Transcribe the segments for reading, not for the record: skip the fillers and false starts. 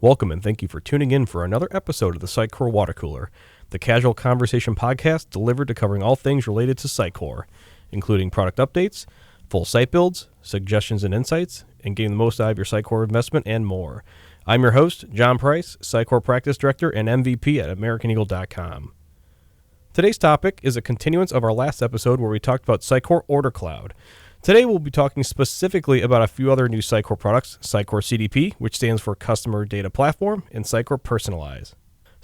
Welcome and thank you for tuning in for another episode of the Sitecore Water Cooler, the casual conversation podcast delivered to covering all things related to Sitecore, including product updates, full site builds, suggestions and insights, and getting the most out of your Sitecore investment and more. I'm your host, Jon Price, Sitecore Practice Director and MVP at AmericanEagle.com. Today's topic is a continuance of our last episode where we talked about Sitecore OrderCloud. Today we'll be talking specifically about a few other new Sitecore products, Sitecore CDP, which stands for Customer Data Platform, and Sitecore Personalize.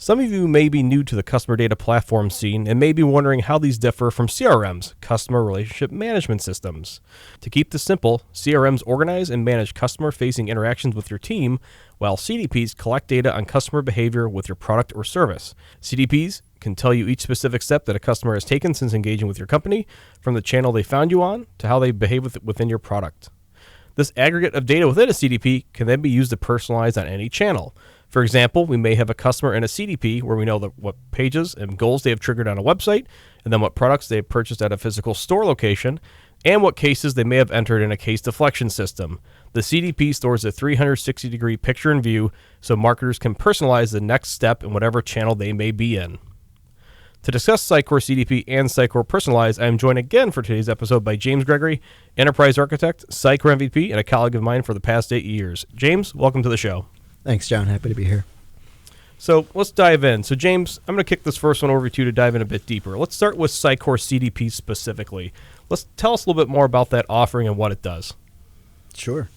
Some of you may be new to the customer data platform scene and may be wondering how these differ from CRMs, Customer Relationship Management Systems. To keep this simple, CRMs organize and manage customer-facing interactions with your team, while CDPs collect data on customer behavior with your product or service. CDPs can tell you each specific step that a customer has taken since engaging with your company, from the channel they found you on to how they behave within your product. This aggregate of data within a CDP can then be used to personalize on any channel. For example, we may have a customer in a CDP where we know what pages and goals they have triggered on a website, and then what products they have purchased at a physical store location, and what cases they may have entered in a case deflection system. The CDP stores a 360-degree picture and view so marketers can personalize the next step in whatever channel they may be in. To discuss Sitecore CDP and Sitecore Personalize, I am joined again for today's episode by James Gregory, Enterprise Architect, Sitecore MVP, and a colleague of mine for the past 8 years. James, welcome to the show. Thanks, John. Happy to be here. So let's dive in. So James, I'm going to kick this first one over to you to dive in a bit deeper. Let's start with Sitecore CDP specifically. Let's tell us a little bit more about that offering and what it does. Sure.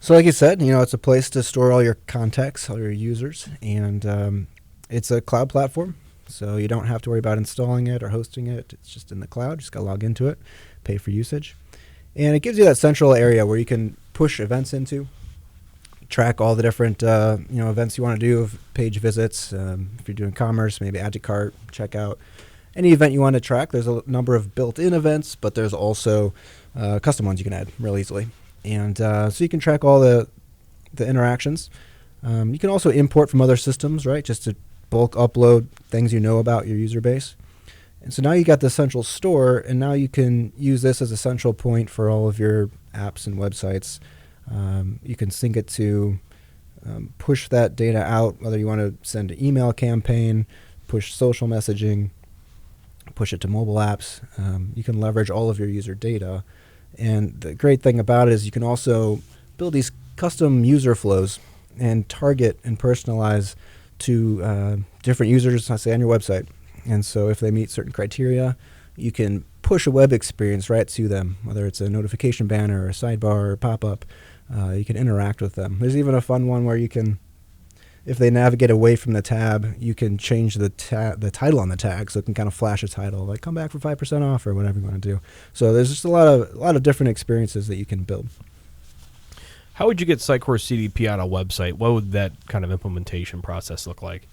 So like you said, it's a place to store all your contacts, all your users, and it's a cloud platform. So you don't have to worry about installing it or hosting it. It's just in the cloud. Just got to log into it, pay for usage. And it gives you that central area where you can push events into, track all the different events you want to do, of page visits. If you're doing commerce, maybe add to cart, checkout. Any event you want to track, there's a number of built-in events, but there's also custom ones you can add real easily. And so you can track all the interactions. You can also import from other systems, right, just to bulk upload things you know about your user base. And so now you got the central store, and now you can use this as a central point for all of your apps and websites. You can sync it to push that data out, whether you want to send an email campaign, push social messaging, push it to mobile apps. You can leverage all of your user data. And the great thing about it is you can also build these custom user flows and target and personalize to different users, say, on your website. And so if they meet certain criteria, you can push a web experience right to them, whether it's a notification banner or a sidebar or a pop-up. You can interact with them. There's even a fun one where you can, if they navigate away from the tab, you can change the title on the tag, so it can kind of flash a title, like come back for 5% off or whatever you want to do. So there's just a lot of different experiences that you can build. How would you get Sitecore CDP on a website? What would that kind of implementation process look like?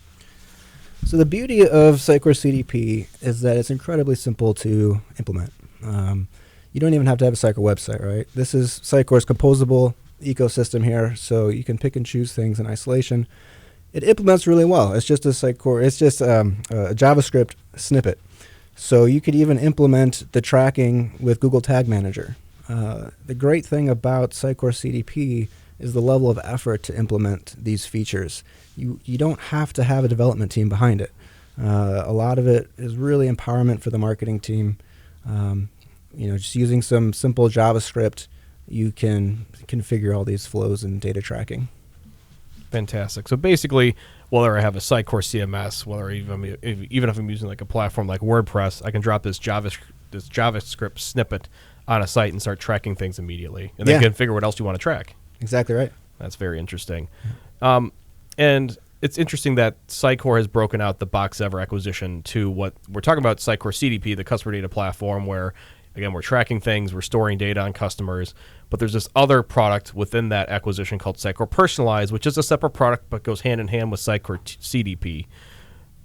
So the beauty of Sitecore CDP is that it's incredibly simple to implement. You don't even have to have a Sitecore website, right? This is Sitecore's composable ecosystem here, so you can pick and choose things in isolation. It implements really well. It's just a JavaScript snippet. So you could even implement the tracking with Google Tag Manager. The great thing about Sitecore CDP is the level of effort to implement these features. You don't have to have a development team behind it. A lot of it is really empowerment for the marketing team. Just using some simple JavaScript, you can configure all these flows and data tracking. Fantastic. So basically, whether I have a Sitecore CMS, whether even if I'm using like a platform like WordPress, I can drop this JavaScript snippet on a site and start tracking things immediately, and then configure what else you want to track. Exactly right. That's very interesting. And it's interesting that Sitecore has broken out the BoxEver acquisition to what we're talking about, Sitecore CDP, the customer data platform, where, again, we're tracking things, we're storing data on customers, but there's this other product within that acquisition called Sitecore Personalize, which is a separate product but goes hand in hand with Sitecore CDP.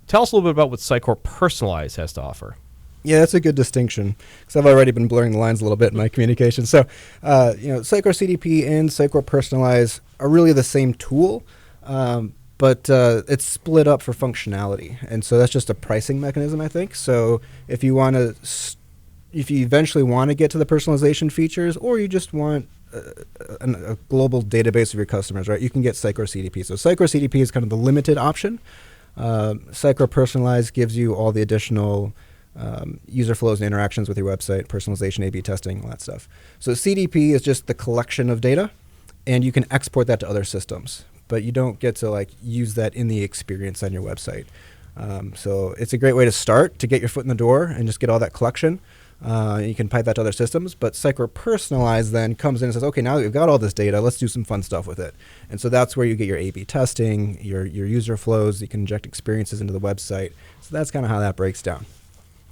Tell us a little bit about what Sitecore Personalize has to offer. Yeah, that's a good distinction, because I've already been blurring the lines a little bit in my communication. So, Sitecore CDP and Sitecore Personalize are really the same tool, but it's split up for functionality. And so that's just a pricing mechanism, I think. So if you eventually want to get to the personalization features, or you just want a global database of your customers, right? You can get Sitecore CDP. So Sitecore CDP is kind of the limited option. Sitecore Personalize gives you all the additional user flows and interactions with your website, personalization, A/B testing, all that stuff. So CDP is just the collection of data, and you can export that to other systems, but you don't get to like use that in the experience on your website. So it's a great way to start, to get your foot in the door and just get all that collection. You can pipe that to other systems, but Sitecore Personalize then comes in and says, okay, now that we've got all this data, let's do some fun stuff with it. And so that's where you get your A/B testing, your user flows. You can inject experiences into the website. So that's kind of how that breaks down.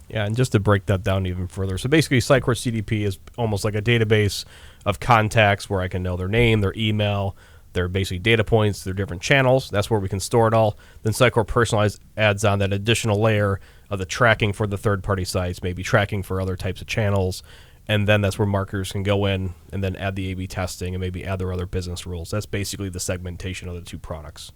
Yeah, and just to break that down even further, so basically Sitecore CDP is almost like a database of contacts where I can know their name, their email, their basic data points, their different channels. That's where we can store it all. Then Sitecore Personalize adds on that additional layer of the tracking for the third-party sites, maybe tracking for other types of channels, and then that's where marketers can go in and then add the A/B testing and maybe add their other business rules. That's basically the segmentation of the two products.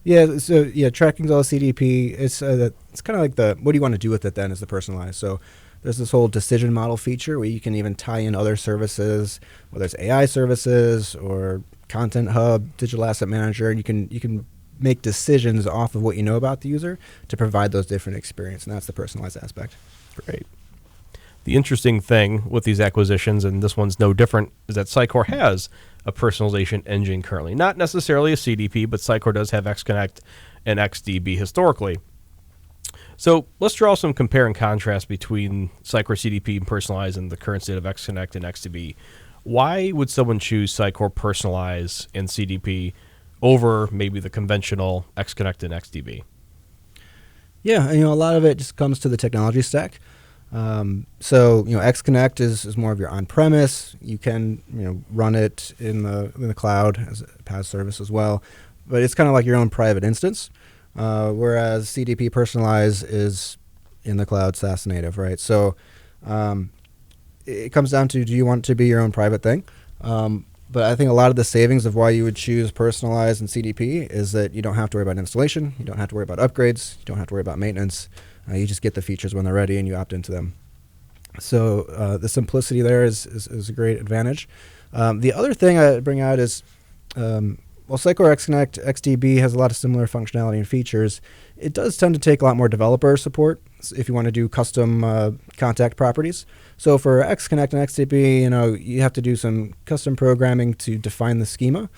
Yeah, so tracking's all CDP. It's kind of like what do you want to do with it then is the personalized. So there's this whole decision model feature where you can even tie in other services, whether it's AI services or Content Hub, Digital Asset Manager, and you can make decisions off of what you know about the user to provide those different experiences, and that's the personalized aspect. Great. The interesting thing with these acquisitions, and this one's no different, is that Sitecore has a personalization engine currently. Not necessarily a CDP, but Sitecore does have XConnect and XDB historically. So let's draw some compare and contrast between Sitecore CDP and Personalize and the current state of XConnect and XDB. Why would someone choose Sitecore Personalize and CDP over maybe the conventional XConnect and XDB? Yeah, a lot of it just comes to the technology stack. So XConnect is more of your on-premise. You can run it in the cloud as a PaaS service as well, but it's kind of like your own private instance. Whereas CDP Personalize is in the cloud, SaaS native, right? So it comes down to, do you want it to be your own private thing? But I think a lot of the savings of why you would choose Personalize and CDP is that you don't have to worry about installation, you don't have to worry about upgrades, you don't have to worry about maintenance. You just get the features when they're ready and you opt into them. So the simplicity there is a great advantage. The other thing I bring out is, Sitecore XConnect, XDB has a lot of similar functionality and features. It does tend to take a lot more developer support if you want to do custom contact properties. So for XConnect and XDB, you have to do some custom programming to define the schema.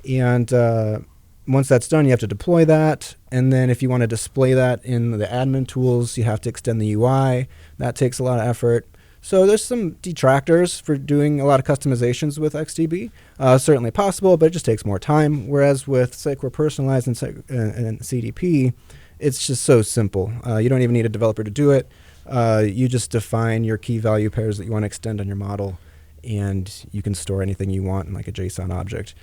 And once that's done, you have to deploy that. And then if you want to display that in the admin tools, you have to extend the UI. That takes a lot of effort. So there's some detractors for doing a lot of customizations with XDB. Certainly possible, but it just takes more time. Whereas with Sitecore Personalize and CDP, it's just so simple. You don't even need a developer to do it. You just define your key value pairs that you want to extend on your model, and you can store anything you want in like a JSON object.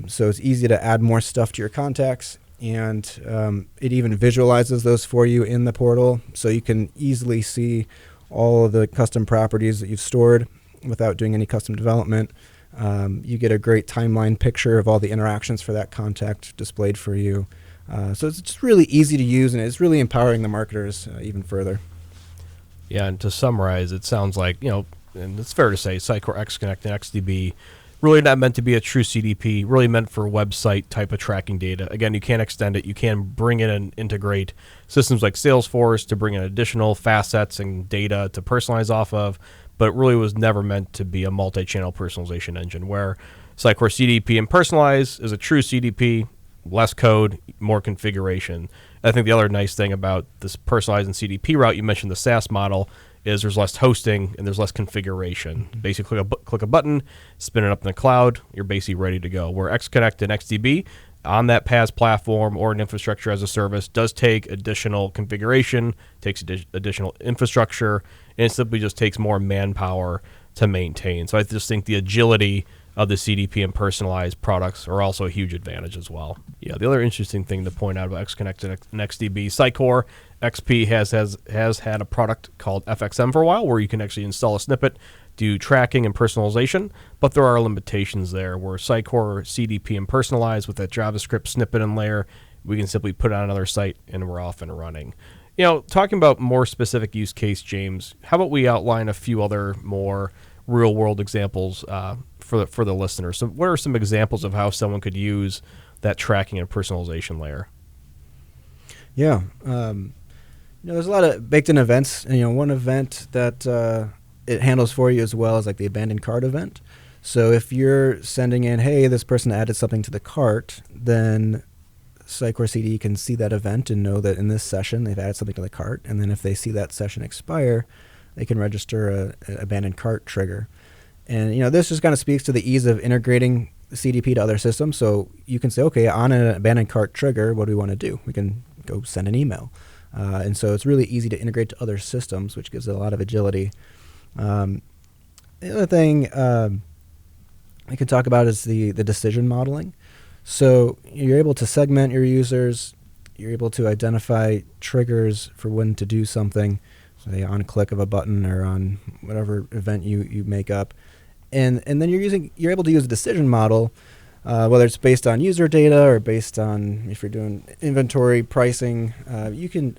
So it's easy to add more stuff to your contacts, and it even visualizes those for you in the portal, so you can easily see all of the custom properties that you've stored without doing any custom development. You get a great timeline picture of all the interactions for that contact displayed for you. So it's just really easy to use, and it's really empowering the marketers even further. Yeah, and to summarize, it sounds like, and it's fair to say, Sitecore XConnect and XDB really not meant to be a true CDP, really meant for website type of tracking data. Again, you can't extend it. You can bring in and integrate systems like Salesforce to bring in additional facets and data to personalize off of, but it really was never meant to be a multi-channel personalization engine, where Sitecore CDP and Personalize is a true CDP, less code, more configuration. I think the other nice thing about this Personalize and CDP route, you mentioned the SaaS model, is there's less hosting and there's less configuration. Mm-hmm. Basically, click a button, spin it up in the cloud, you're basically ready to go. Where XConnect and XDB on that PaaS platform or an infrastructure as a service does take additional configuration, takes additional infrastructure, and it simply just takes more manpower to maintain. So I just think the agility of the CDP and Personalized products are also a huge advantage as well. Yeah, the other interesting thing to point out about XConnect and XDB, Sitecore XP has had a product called FXM for a while, where you can actually install a snippet, do tracking and personalization, but there are limitations there, where Sitecore CDP and Personalize with that JavaScript snippet and layer, we can simply put it on another site and we're off and running. Talking about more specific use case, James, how about we outline a few other more real world examples for the listener. So what are some examples of how someone could use that tracking and personalization layer? Yeah. There's a lot of baked-in events. And, one event that it handles for you as well is like the abandoned cart event. So if you're sending in, hey, this person added something to the cart, then Sitecore CD can see that event and know that in this session they've added something to the cart. And then if they see that session expire, they can register an abandoned cart trigger. And this just kind of speaks to the ease of integrating the CDP to other systems. So you can say, okay, on an abandoned cart trigger, what do we want to do? We can go send an email. And so it's really easy to integrate to other systems, which gives it a lot of agility. The other thing I could talk about is the decision modeling. So you're able to segment your users. You're able to identify triggers for when to do something, say on click of a button or on whatever event you make up. And then you're able to use a decision model, whether it's based on user data or based on if you're doing inventory pricing. You can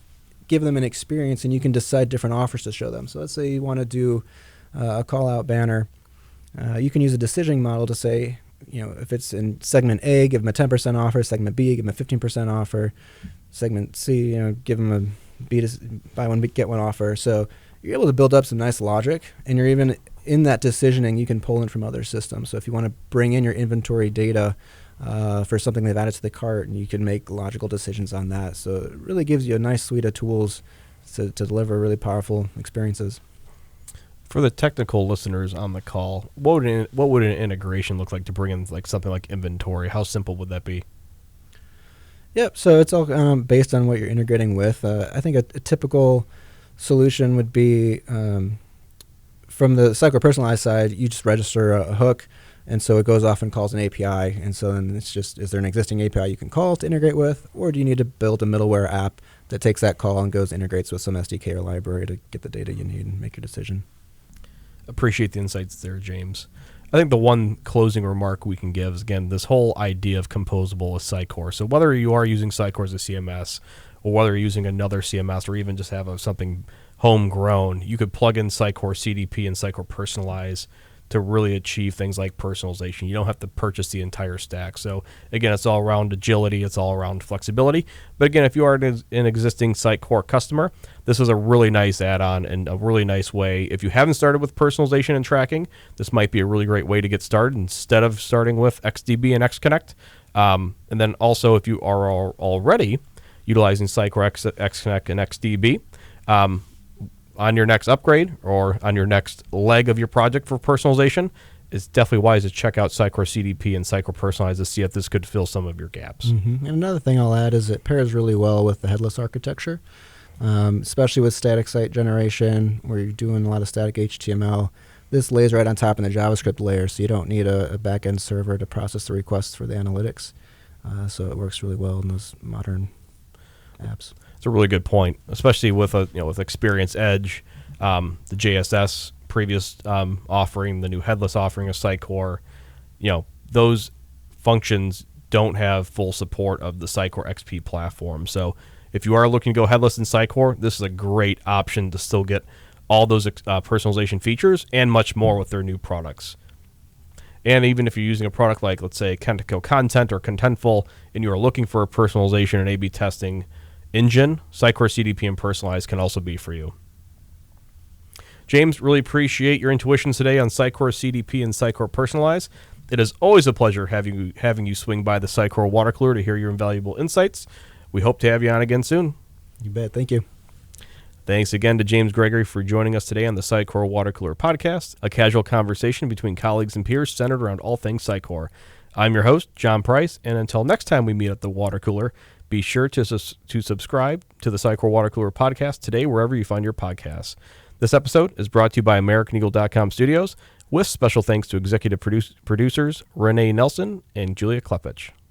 give them an experience and you can decide different offers to show them. So let's say you want to do a call out banner. You can use a decision model to say, if it's in segment A, give them a 10% offer. Segment B, give them a 15% offer. Segment C, give them a buy one, get one offer. So you're able to build up some nice logic, and you're even in that decisioning, you can pull in from other systems. So if you want to bring in your inventory data for something they've added to the cart, and you can make logical decisions on that. So it really gives you a nice suite of tools to deliver really powerful experiences. For the technical listeners on the call, what would an integration look like to bring in like something like inventory? How simple would that be? Yep. So it's all based on what you're integrating with. I think a typical solution would be from the Sitecore Personalize side, you just register a hook, and so it goes off and calls an API. And so then it's just, is there an existing API you can call to integrate with, or do you need to build a middleware app that takes that call and integrates with some SDK or library to get the data you need and make your decision? Appreciate the insights there, James. I think the one closing remark we can give is, again, this whole idea of composable with Sitecore. So whether you are using Sitecore as a CMS, or whether you're using another CMS, or even just have something homegrown, you could plug in Sitecore CDP and Sitecore Personalize to really achieve things like personalization. You don't have to purchase the entire stack. So again, it's all around agility. It's all around flexibility. But again, if you are an existing Sitecore customer, this is a really nice add-on and a really nice way. If you haven't started with personalization and tracking, this might be a really great way to get started instead of starting with XDB and XConnect. And then also, if you are already utilizing Sitecore XConnect and XDB, on your next upgrade or on your next leg of your project for personalization, it's definitely wise to check out Sitecore CDP and Sitecore Personalize to see if this could fill some of your gaps. Mm-hmm. And another thing I'll add is it pairs really well with the headless architecture, especially with static site generation where you're doing a lot of static HTML. This lays right on top in the JavaScript layer, so you don't need a back-end server to process the requests for the analytics. So it works really well in those modern apps. It's a really good point, especially with with Experience Edge, the JSS previous offering, the new headless offering of Sitecore. Those functions don't have full support of the Sitecore XP platform. So if you are looking to go headless in Sitecore, this is a great option to still get all those personalization features and much more with their new products. And even if you're using a product like, let's say, Sitecore Content or Contentful, and you are looking for a personalization and A/B testing engine, Sitecore CDP and Personalize can also be for you. James, really appreciate your intuition today on Sitecore CDP and Sitecore Personalize. It is always a pleasure having you swing by the Sitecore water cooler to hear your invaluable insights. We hope to have you on again soon. You bet. Thank you. Thanks again to James Gregory for joining us today on the Sitecore Water Cooler Podcast, a casual conversation between colleagues and peers centered around all things Sitecore. I'm your host, Jon Price, and until next time we meet at the water cooler, be sure to subscribe to the Sitecore Water Cooler Podcast today wherever you find your podcasts. This episode is brought to you by AmericanEagle.com Studios, with special thanks to executive producers Renee Nelson and Julia Klepich.